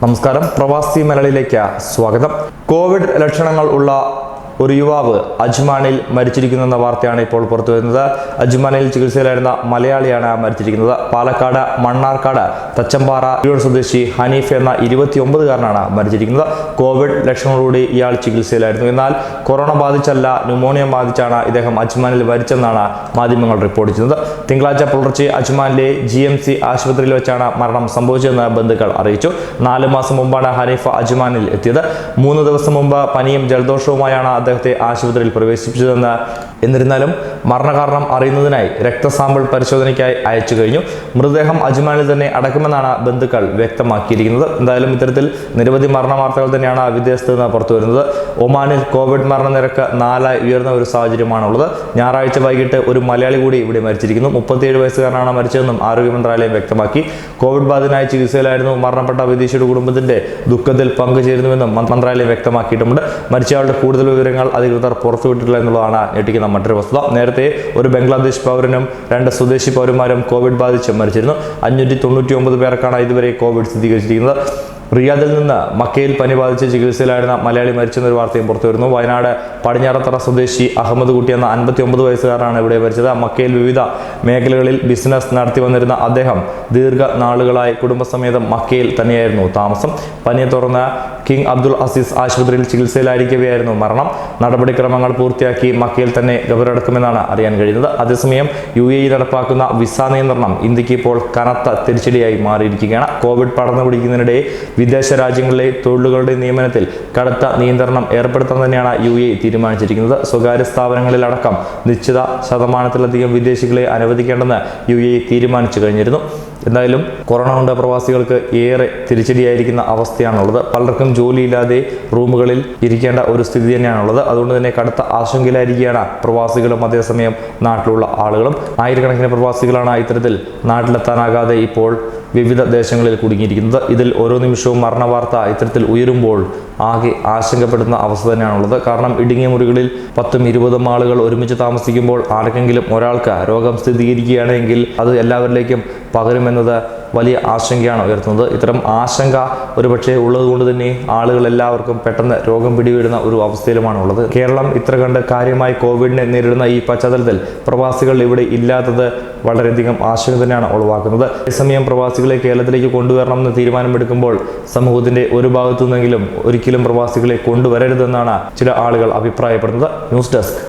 നമസ്കാരം, പ്രവാസി മലയാളിയിലേക്ക് സ്വാഗതം. കോവിഡ് ലക്ഷണങ്ങൾ ഉള്ള ഒരു യുവാവ് അജ്മാനിൽ മരിച്ചിരിക്കുന്നെന്ന വാർത്തയാണ് ഇപ്പോൾ പുറത്തു വരുന്നത്. അജ്മാനിൽ ചികിത്സയിലായിരുന്ന മലയാളിയാണ് മരിച്ചിരിക്കുന്നത്. പാലക്കാട് മണ്ണാർക്കാട് തച്ചമ്പാറ സ്വദേശി ഹനീഫ് എന്ന 29-കാരനാണ് മരിച്ചിരിക്കുന്നത്. കോവിഡ് ലക്ഷണങ്ങളോടെ ഇയാൾ ചികിത്സയിലായിരുന്നു. എന്നാൽ കൊറോണ ബാധിച്ചല്ല, ന്യൂമോണിയ ബാധിച്ചാണ് ഇദ്ദേഹം അജ്മാനിൽ മരിച്ചെന്നാണ് മാധ്യമങ്ങൾ റിപ്പോർട്ട് ചെയ്യുന്നത്. തിങ്കളാഴ്ച പുലർച്ചെ അജ്മാനിലെ GMC ആശുപത്രിയിൽ വെച്ചാണ് മരണം സംഭവിച്ചതെന്ന് ബന്ധുക്കൾ അറിയിച്ചു. 4 മാസം മുമ്പാണ് ഹനീഫ് അജ്മാനിൽ എത്തിയത്. 3 ദിവസം മുമ്പ് പനിയും ജലദോഷവുമായാണ് അദ്ദേഹത്തെ ആശുപത്രിയിൽ പ്രവേശിപ്പിച്ചതെന്ന്. എന്നിരുന്നാലും മരണകാരണം അറിയുന്നതിനായി രക്തസാമ്പിൾ പരിശോധനയ്ക്കായി അയച്ചു കഴിഞ്ഞു. മൃതദേഹം അജ്മാനിൽ തന്നെ അടക്കുമെന്നാണ് ബന്ധുക്കൾ വ്യക്തമാക്കിയിരിക്കുന്നത്. എന്തായാലും ഇത്തരത്തിൽ നിരവധി മരണ വാർത്തകൾ തന്നെയാണ് വിദേശത്ത് നിന്ന് പുറത്തു വരുന്നത്. ഒമാനിൽ കോവിഡ് മരണനിരക്ക് 4 ഉയർന്ന ഒരു സാഹചര്യമാണുള്ളത്. ഞായറാഴ്ച വൈകിട്ട് ഒരു മലയാളി കൂടി ഇവിടെ മരിച്ചിരിക്കുന്നു. 37 വയസ്സുകാരനാണ് മരിച്ചതെന്നും ആരോഗ്യ മന്ത്രാലയം വ്യക്തമാക്കി. കോവിഡ് ബാധിതനായി ചികിത്സയിലായിരുന്നു. മരണപ്പെട്ട വിദേശിയുടെ കുടുംബത്തിന്റെ ദുഃഖത്തിൽ പങ്കുചേരുന്നുവെന്നും മന്ത്രാലയം വ്യക്തമാക്കിയിട്ടുമുണ്ട്. മരിച്ചയാളുടെ കൂടുതൽ വിവരങ്ങൾ അധികൃതർ പുറത്തുവിട്ടിട്ടില്ല എന്നുള്ളതാണ് ഞെട്ടിക്കുന്ന മറ്റൊരു വസ്തുത. നേരത്തെ ഒരു ബംഗ്ലാദേശ് പൗരനും 2 സ്വദേശി പൗരന്മാരും കോവിഡ് ബാധിച്ച് മരിച്ചിരുന്നു. 599 പേർക്കാണ് ഇതുവരെ കോവിഡ് സ്ഥിരീകരിച്ചിരിക്കുന്നത്. റിയാദിൽ നിന്ന് മക്കയിൽ പനി ബാധിച്ച് ചികിത്സയിലായിരുന്ന മലയാളി മരിച്ചെന്നൊരു വാർത്തയും പുറത്തു വരുന്നു. വയനാട് പടിഞ്ഞാറത്തറ സ്വദേശി അഹമ്മദ് കുട്ടി എന്ന 59 വയസ്സുകാരനാണ് ഇവിടെ മരിച്ചത്. മക്കയിൽ വിവിധ മേഖലകളിൽ ബിസിനസ് നടത്തി വന്നിരുന്ന അദ്ദേഹം ദീർഘനാളുകളായി കുടുംബസമേതം മക്കയിൽ തന്നെയായിരുന്നു താമസം. പനിയെ തുടർന്ന് കിങ് അബ്ദുൽ അസീസ് ആശുപത്രിയിൽ ചികിത്സയിലായിരിക്കവെയായിരുന്നു മരണം. നടപടിക്രമങ്ങൾ പൂർത്തിയാക്കി മക്കയിൽ തന്നെ ഖബറടക്കുമെന്നാണ് അറിയാൻ കഴിയുന്നത്. അതേസമയം UAE നടപ്പാക്കുന്ന വിസ നിയന്ത്രണം ഇന്ത്യക്ക് ഇപ്പോൾ കനത്ത തിരിച്ചടിയായി മാറിയിരിക്കുകയാണ്. കോവിഡ് പടർന്നു പിടിക്കുന്നതിനിടെ വിദേശ രാജ്യങ്ങളിലെ തൊഴിലുകളുടെ നിയമനത്തിൽ കടുത്ത നിയന്ത്രണം ഏർപ്പെടുത്താൻ തന്നെയാണ് UAE തീരുമാനിച്ചിരിക്കുന്നത്. സ്വകാര്യ സ്ഥാപനങ്ങളിലടക്കം നിശ്ചിത ശതമാനത്തിലധികം വിദേശികളെ അനുവദിക്കേണ്ടെന്ന് UAE തീരുമാനിച്ചു കഴിഞ്ഞിരുന്നു. എന്തായാലും കൊറോണ കൊണ്ട് പ്രവാസികൾക്ക് ഏറെ തിരിച്ചടിയായിരിക്കുന്ന അവസ്ഥയാണുള്ളത്. പലർക്കും ജോലിയില്ലാതെ റൂമുകളിൽ ഇരിക്കേണ്ട ഒരു സ്ഥിതി തന്നെയാണുള്ളത്. അതുകൊണ്ട് തന്നെ കടുത്ത ആശങ്കയിലായിരിക്കുകയാണ് പ്രവാസികളും അതേസമയം നാട്ടിലുള്ള ആളുകളും. ആയിരക്കണക്കിന് പ്രവാസികളാണ് ഇത്തരത്തിൽ നാട്ടിലെത്താനാകാതെ ഇപ്പോൾ വിവിധ ദേശങ്ങളിൽ കുടുങ്ങിയിരിക്കുന്നത്. ഇതിൽ ഓരോ നിമിഷവും മരണ വാർത്ത ഇത്തരത്തിൽ ഉയരുമ്പോൾ ആകെ ആശങ്കപ്പെടുന്ന അവസ്ഥ തന്നെയാണുള്ളത്. കാരണം ഇടുങ്ങിയ മുറികളിൽ 10ഉം 20ഉം ആളുകൾ ഒരുമിച്ച് താമസിക്കുമ്പോൾ ആർക്കെങ്കിലും ഒരാൾക്ക് രോഗം സ്ഥിരീകരിക്കുകയാണെങ്കിൽ അത് എല്ലാവരിലേക്കും പകരുമെന്നത് വലിയ ആശങ്കയാണ് ഉയർത്തുന്നത്. ഇത്തരം ആശങ്ക ഒരുപക്ഷെ ഉള്ളതുകൊണ്ട് തന്നെ ആളുകൾ എല്ലാവർക്കും പെട്ടെന്ന് രോഗം പിടിവിടുന്ന ഒരു അവസ്ഥയിലുമാണ് ഉള്ളത്. കേരളം ഇത്ര കണ്ട് കാര്യമായി കോവിഡിനെ നേരിടുന്ന ഈ പശ്ചാത്തലത്തിൽ പ്രവാസികൾ ഇവിടെ ഇല്ലാത്തത് വളരെയധികം ആശങ്ക തന്നെയാണ് ഉളവാക്കുന്നത്. അതേസമയം പ്രവാസികളെ കേരളത്തിലേക്ക് കൊണ്ടുവരണമെന്ന് തീരുമാനമെടുക്കുമ്പോൾ സമൂഹത്തിന്റെ ഒരു ഭാഗത്തു നിന്നെങ്കിലും ഒരിക്കലും പ്രവാസികളെ കൊണ്ടുവരരുതെന്നാണ് ചില ആളുകൾ അഭിപ്രായപ്പെടുന്നത്. News desk.